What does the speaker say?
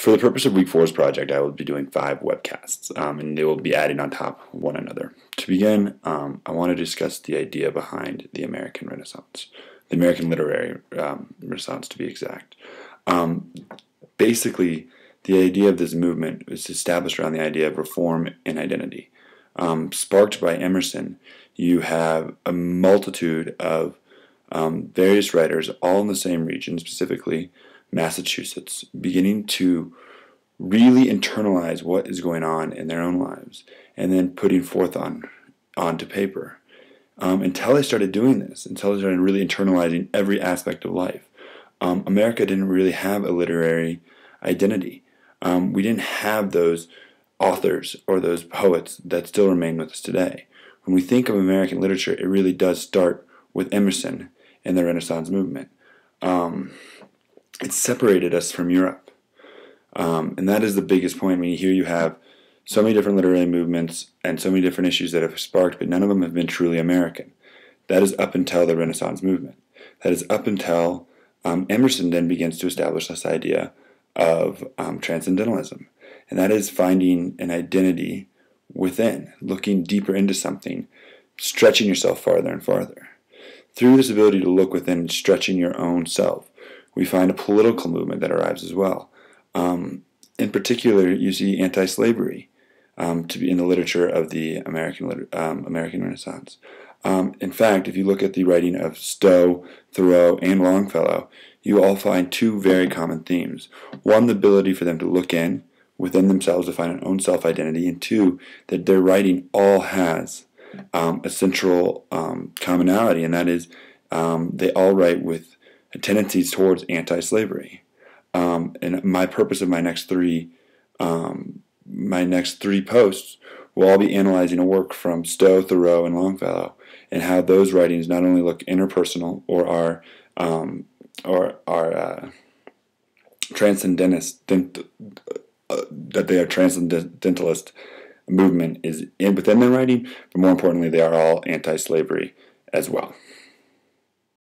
For the purpose of Week 4's project, I will be doing 5 webcasts, and they will be adding on top of one another. To begin, I want to discuss the idea behind the American Renaissance, the American literary Renaissance to be exact. Basically, the idea of this movement is established around the idea of reform and identity. Sparked by Emerson, you have a multitude of various writers, all in the same region, specifically Massachusetts, beginning to really internalize what is going on in their own lives and then putting forth onto paper. Until they started doing this, until they started really internalizing every aspect of life, America didn't really have a literary identity. We didn't have those authors or those poets that still remain with us today. When we think of American literature, it really does start with Emerson and the Renaissance movement. It separated us from Europe. And that is the biggest point. When you have so many different literary movements and so many different issues that have sparked, but none of them have been truly American. That is up until the Renaissance movement. That is up until Emerson then begins to establish this idea of transcendentalism. And that is finding an identity within, looking deeper into something, stretching yourself farther and farther. Through this ability to look within and stretching your own self, we find a political movement that arrives as well. In particular, you see anti-slavery to be in the literature of the American Renaissance. In fact, if you look at the writing of Stowe, Thoreau, and Longfellow, you all find 2 very common themes. One, the ability for them to look within themselves to find an own self-identity, and 2, that their writing all has a central commonality, and that is they all write with tendencies towards anti-slavery. And my purpose of my next three posts will all be analyzing a work from Stowe, Thoreau, and Longfellow, and how those writings not only look interpersonal or are that they are transcendentalist movement is within their writing, but more importantly, they are all anti-slavery as well.